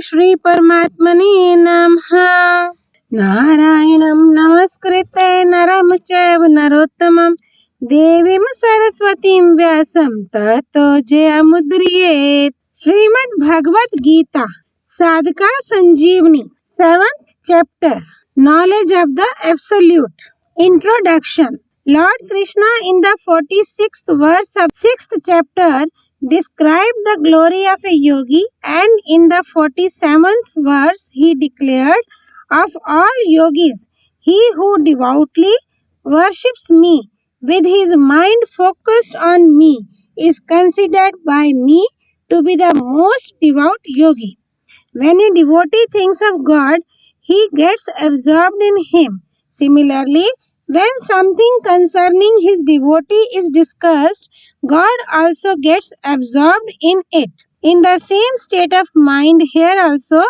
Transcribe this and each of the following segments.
श्री परमात्मने नमः। नारायणं नमस्कृत्य नरं चैव नरोत्तमं देवीं सरस्वतीं व्यासं ततो जयमुदीरयेत्। SrimadBhagvadGeeta, SadhakaSanjivani, 7th chapter, Knowledge of the Absolute. Introduction. Lord Krishna in the 46th verse of 6th chapter described the glory of a yogi, and in the 47th verse he declared, of all yogis, he who devoutly worships me with his mind focused on me is considered by me to be the most devout yogi. When a devotee thinks of God, he gets absorbed in him. Similarly, when something concerning his devotee is discussed, God also gets absorbed in it. In the same state of mind here also,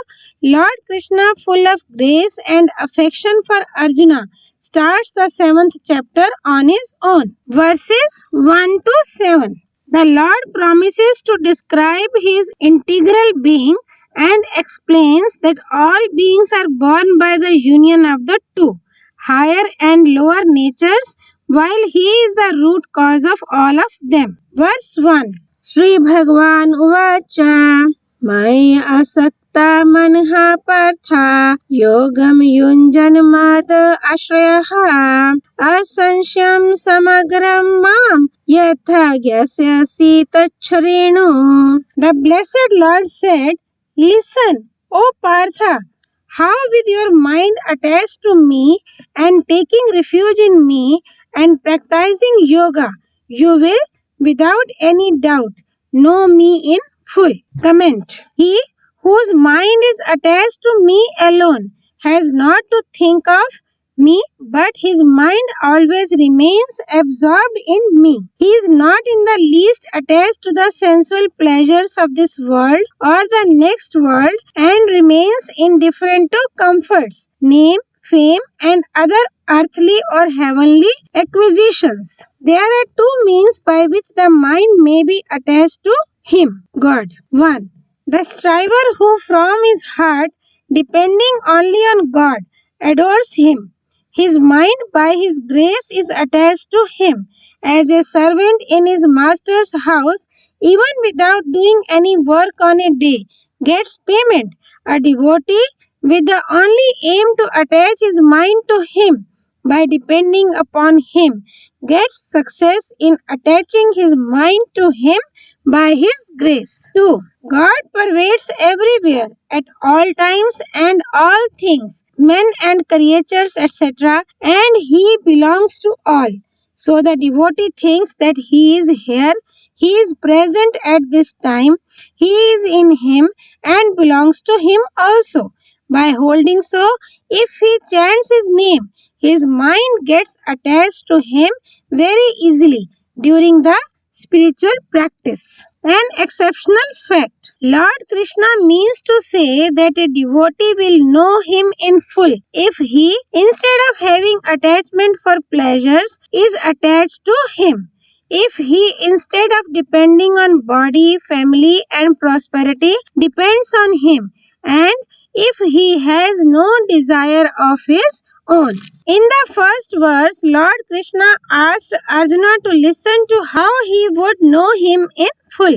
Lord Krishna, full of grace and affection for Arjuna, starts the 7th chapter on his own. Verses 1 to 7. The Lord promises to describe his integral being and explains that all beings are born by the union of the two, higher and lower natures, while he is the root cause of all of them. Verse 1. Shri Bhagwan Uvacha Maya Asakta Manha Partha Yogam Yunjan Mad Ashrayaha Asansyam Samagram Mam Yatha Gyasyasi Tacharenu. The blessed Lord said, listen, O Partha, how with your mind attached to me and taking refuge in me and practicing yoga, you will without any doubt know me in full. Comment. He whose mind is attached to me alone has not to think of me, but his mind always remains absorbed in me. He is not in the least attached to the sensual pleasures of this world or the next world and remains indifferent to comforts, name, fame, and other earthly or heavenly acquisitions. There are two means by which the mind may be attached to him, God. 1. The striver who from his heart, depending only on God, adores him. His mind by his grace is attached to him. As a servant in his master's house, even without doing any work on a day, gets payment. A devotee with the only aim to attach his mind to him by depending upon him gets success in attaching his mind to him by his grace. 2. God pervades everywhere, at all times and all things, men and creatures, etc., and he belongs to all. So the devotee thinks that he is here, he is present at this time, he is in him and belongs to him also. By holding so, if he chants his name, his mind gets attached to him very easily during the spiritual practice. An exceptional fact. Lord Krishna means to say that a devotee will know him in full if he, instead of having attachment for pleasures, is attached to him. If he, instead of depending on body, family, and prosperity, depends on him, and if he has no desire of his own. In the first verse, Lord Krishna asked Arjuna to listen to how he would know him in full.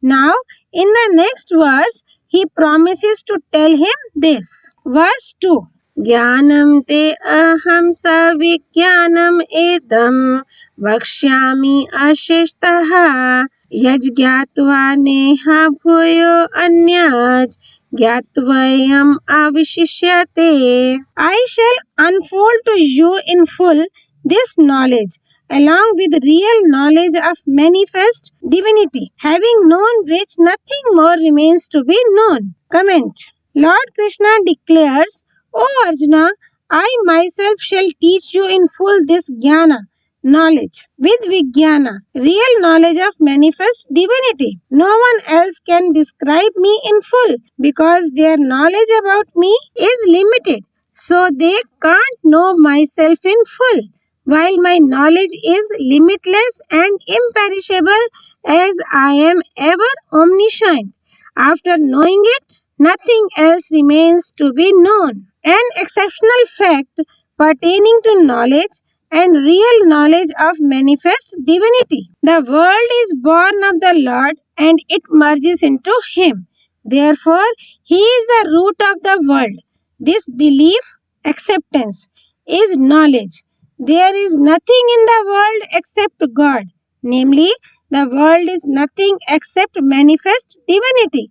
Now, in the next verse, he promises to tell him this. Verse 2. Jnanam te aham savijnanam edam vakshyami ashishtaha yajgyatva neha bhuyo anyaj Gyatvayam avishishyate. I shall unfold to you in full this knowledge, along with real knowledge of manifest divinity, having known which nothing more remains to be known. Comment. Lord Krishna declares, O Arjuna, I myself shall teach you in full this jnana, knowledge, with vijnana, real knowledge of manifest divinity. No one else can describe me in full because their knowledge about me is limited, so they can't know myself in full, while my knowledge is limitless and imperishable as I am ever omniscient. After knowing it, nothing else remains to be known. An exceptional fact pertaining to knowledge and real knowledge of manifest divinity. The world is born of the Lord and it merges into Him. Therefore, He is the root of the world. This belief, acceptance, is knowledge. There is nothing in the world except God. Namely, the world is nothing except manifest divinity.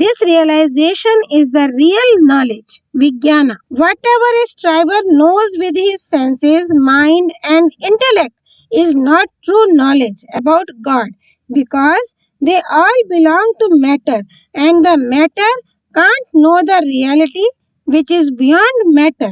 This realization is the real knowledge, Vijnana. Whatever a striver knows with his senses, mind, and intellect is not true knowledge about God, because they all belong to matter, and the matter can't know the reality which is beyond matter.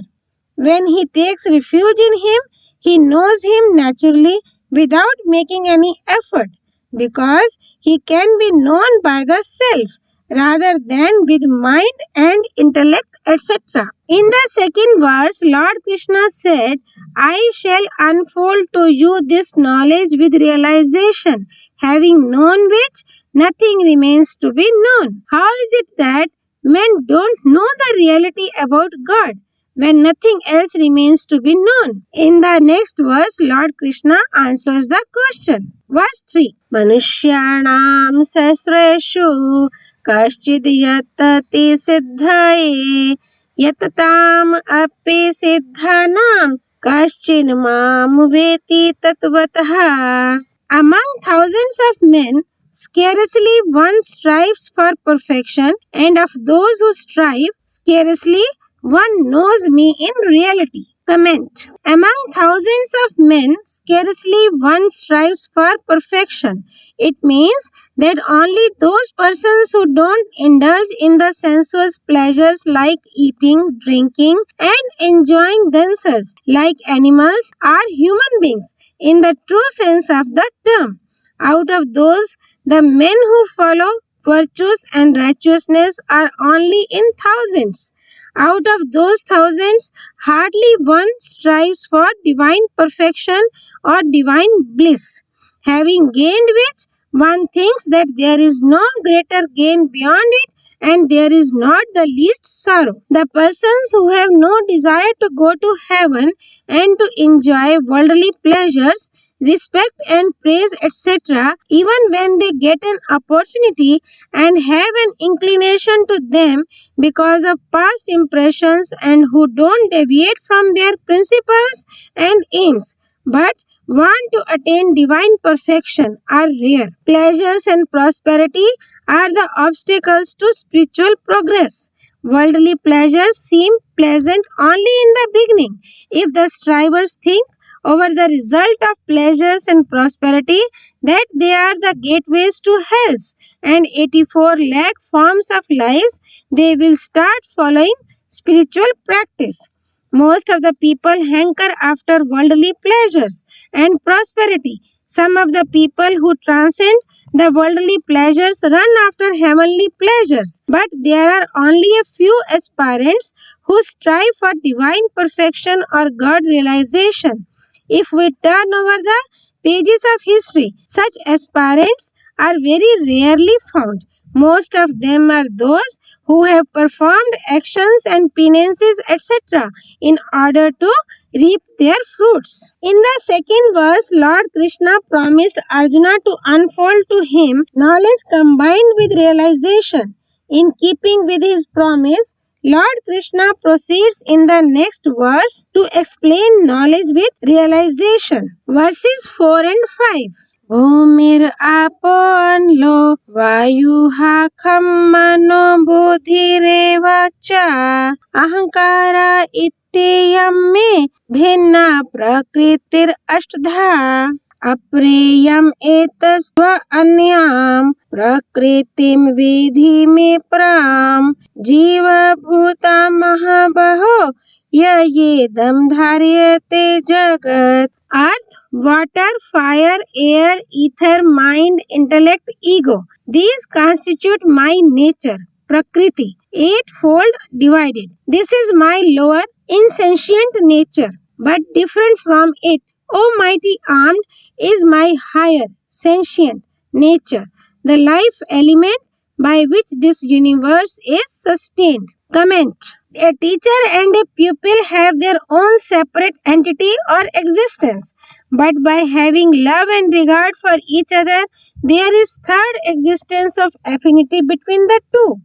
When he takes refuge in Him, he knows Him naturally without making any effort, because He can be known by the self rather than with mind and intellect, etc. In the second verse, Lord Krishna said, I shall unfold to you this knowledge with realization, having known which nothing remains to be known. How is it that men don't know the reality about God when nothing else remains to be known? In the next verse, Lord Krishna answers the question. Verse 3. Manushyanam sasreshu kaschid yatati siddhaye yatatam api siddhanam kaschin mam veti tatvataha. Among thousands of men, scarcely one strives for perfection, and of those who strive, scarcely one knows me in reality. Comment. Among thousands of men, scarcely one strives for perfection. It means that only those persons who don't indulge in the sensuous pleasures like eating, drinking, and enjoying themselves like animals are human beings in the true sense of the term. Out of those, the men who follow virtues and righteousness are only in thousands. Out of those thousands, hardly one strives for divine perfection or divine bliss. Having gained which, one thinks that there is no greater gain beyond it, and there is not the least sorrow. The persons who have no desire to go to heaven and to enjoy worldly pleasures, respect and praise, etc., even when they get an opportunity and have an inclination to them because of past impressions, and who don't deviate from their principles and aims, but want to attain divine perfection, are rare. Pleasures and prosperity are the obstacles to spiritual progress. Worldly pleasures seem pleasant only in the beginning. If the strivers think over the result of pleasures and prosperity, that they are the gateways to hells and 84 lakh forms of lives, they will start following spiritual practice. Most of the people hanker after worldly pleasures and prosperity. Some of the people who transcend the worldly pleasures run after heavenly pleasures. But there are only a few aspirants who strive for divine perfection or God realization. If we turn over the pages of history, such aspirants are very rarely found. Most of them are those who have performed actions and penances, etc., in order to reap their fruits. In the second verse, Lord Krishna promised Arjuna to unfold to him knowledge combined with realization. In keeping with his promise, Lord Krishna proceeds in the next verse to explain knowledge with realization. Verses 4 and 5. Bhumir aponlo vayuha khammano buddhireva cha ahankara itteyam me bhinna prakritir ashtadha अप्रेयम एतस्व अन्याम प्रकृतिम विधि में प्राम जीव भूता महाबहो ये दम धार्यते जगत. Earth, water, fire, air, ether, mind, intellect, ego. These constitute my nature, Prakriti, eightfold divided. This is my lower, insentient nature, but different from it, O mighty armed, is my higher, sentient nature, the life element, by which this universe is sustained. Comment. A teacher and a pupil have their own separate entity or existence, but by having love and regard for each other, there is third existence of affinity between the two.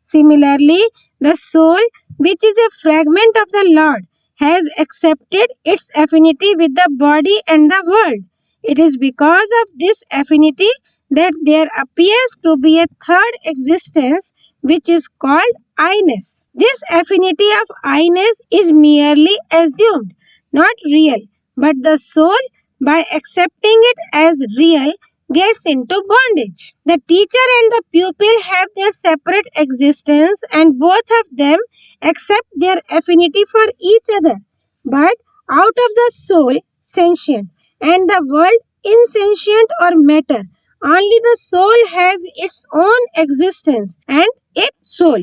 Similarly, the soul, which is a fragment of the Lord, has accepted its affinity with the body and the world. It is because of this affinity that there appears to be a third existence which is called I-ness. This affinity of I-ness is merely assumed, not real, but the soul, by accepting it as real, gets into bondage. The teacher and the pupil have their separate existence and both of them accept their affinity for each other. But out of the soul, sentient, and the world, insentient or matter, only the soul has its own existence and its soul,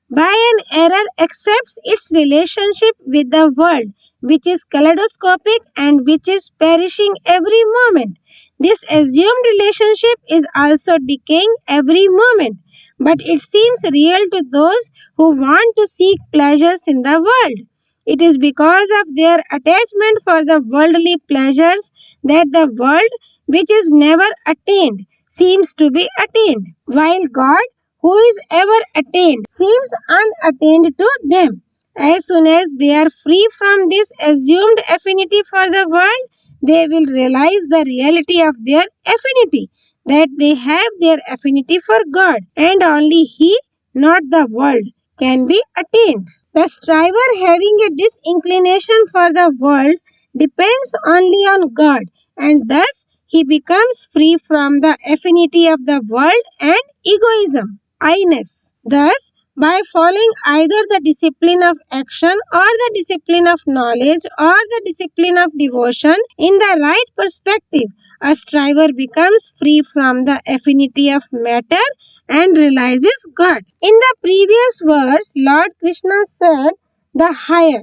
by an error, accepts its relationship with the world, which is kaleidoscopic and which is perishing every moment. This assumed relationship is also decaying every moment, but it seems real to those who want to seek pleasures in the world. It is because of their attachment for the worldly pleasures that the world, which is never attained, seems to be attained, while God, who is ever attained, seems unattained to them. As soon as they are free from this assumed affinity for the world, they will realize the reality of their affinity, that they have their affinity for God, and only He, not the world, can be attained. The striver having a disinclination for the world depends only on God, and thus he becomes free from the affinity of the world and egoism, I-ness. Thus, by following either the discipline of action or the discipline of knowledge or the discipline of devotion in the right perspective, a striver becomes free from the affinity of matter and realizes God. In the previous verse, Lord Krishna said, the higher,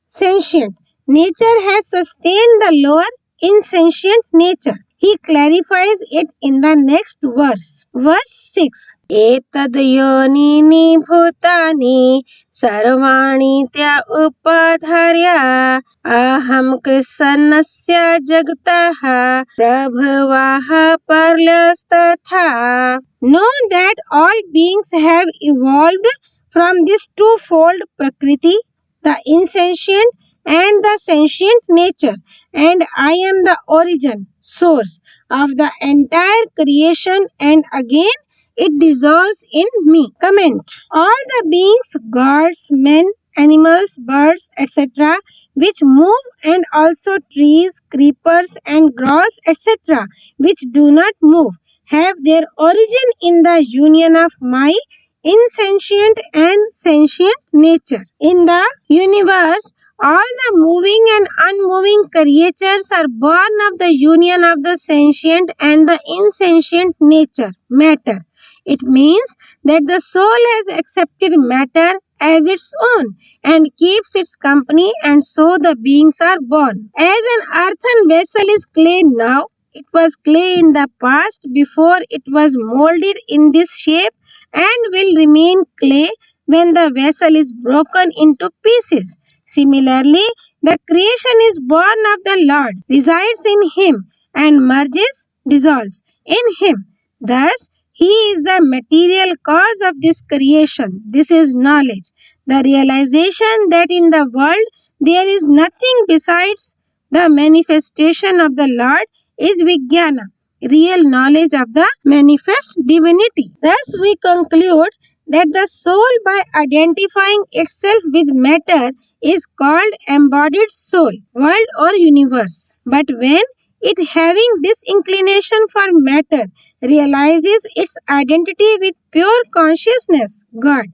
sentient nature has sustained the lower, insentient nature. He clarifies it in the next verse. Verse 6. Etad yonini bhutani sarvani tya upadharya aham krishnasya jagataha prabhavaha parlastatha. Know that all beings have evolved from this twofold prakriti, the insentient and the sentient nature, and I am the origin, source of the entire creation, and again it dissolves in me. Comment. All the beings, gods, men, animals, birds, etc., which move, and also trees, creepers, and grass, etc., which do not move, have their origin in the union of my insentient and sentient nature. In the universe, all the moving and unmoving creatures are born of the union of the sentient and the insentient nature, matter. It means that the soul has accepted matter as its own and keeps its company, and so the beings are born. As an earthen vessel is clay now, it was clay in the past before it was molded in this shape, and will remain clay when the vessel is broken into pieces. Similarly, the creation is born of the Lord, resides in Him, and merges, dissolves in Him. Thus, He is the material cause of this creation. This is knowledge, the realization that in the world there is nothing besides the manifestation of the Lord is Vijnana, real knowledge of the manifest divinity. Thus, we conclude that the soul, by identifying itself with matter, is called embodied soul, world or universe. But when it, having disinclination for matter, realizes its identity with pure consciousness, God,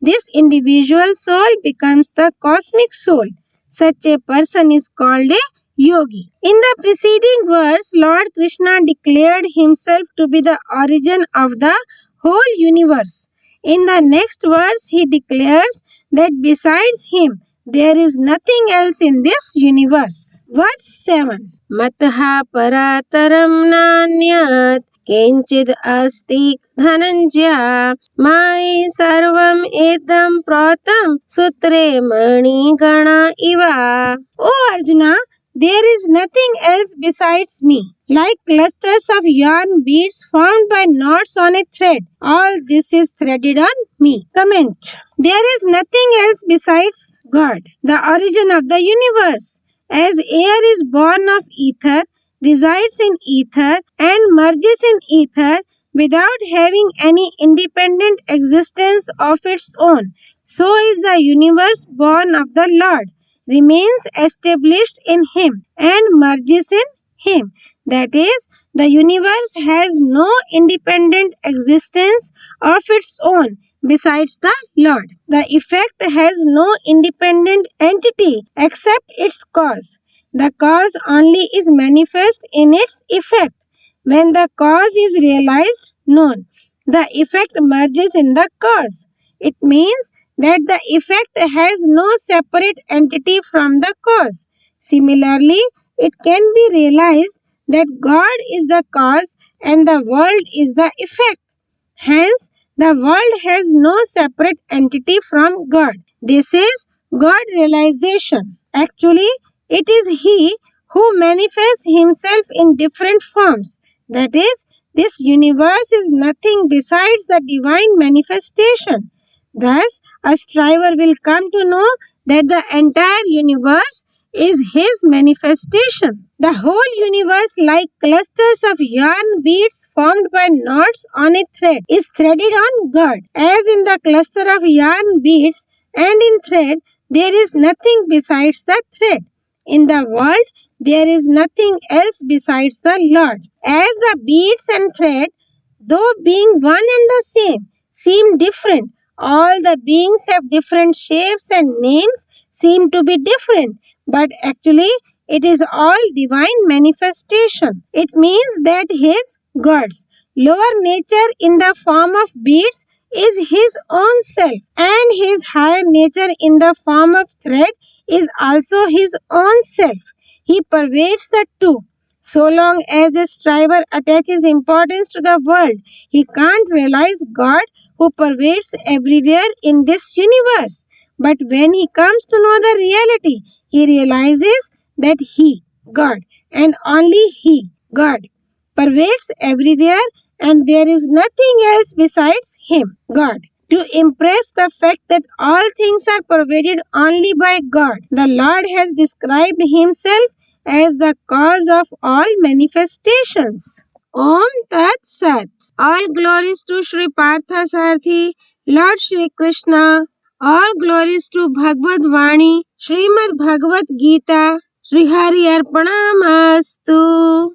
this individual soul becomes the cosmic soul. Such a person is called a yogi. In the preceding verse, Lord Krishna declared himself to be the origin of the whole universe. In the next verse, he declares that besides him, there is nothing else in this universe. Verse 7. Matha parataram nanyat किंचिद अस्ति धनंजय मायि सर्वम एदं प्रोतं सूत्रे मणिगणा Eva. O Arjuna, there is nothing else besides me. Like clusters of yarn beads formed by knots on a thread, all this is threaded on me. Comment. There is nothing else besides God, the origin of the universe. As air is born of ether, resides in ether, and merges in ether without having any independent existence of its own, so is the universe born of the Lord, remains established in Him, and merges in Him. That is, the universe has no independent existence of its own besides the Lord. The effect has no independent entity except its cause. The cause only is manifest in its effect. When the cause is realized, known, the effect merges in the cause. It means that the effect has no separate entity from the cause. Similarly, it can be realized that God is the cause and the world is the effect. Hence, the world has no separate entity from God. This is God realization. Actually, it is He who manifests Himself in different forms. That is, this universe is nothing besides the divine manifestation. Thus, a striver will come to know that the entire universe is his manifestation. The whole universe, like clusters of yarn beads formed by knots on a thread, is threaded on God. As in the cluster of yarn beads and in thread, there is nothing besides the thread. In the world, there is nothing else besides the Lord. As the beads and thread, though being one and the same, seem different, all the beings have different shapes and names seem to be different, but actually it is all divine manifestation. It means that His God's lower nature in the form of beads is His own self, and His higher nature in the form of thread is also His own self. He pervades the two. So long as a striver attaches importance to the world, he can't realize God who pervades everywhere in this universe. But when he comes to know the reality, he realizes that He, God, and only He, God, pervades everywhere and there is nothing else besides Him, God. To impress the fact that all things are pervaded only by God, the Lord has described Himself as the cause of all manifestations. Om Tat Sat. All glories to Sri Partha Sarthi, Lord Shri Krishna. All glories to Bhagavad Vani, Srimad Bhagavad Geeta. Sri Hari Arpanamastu.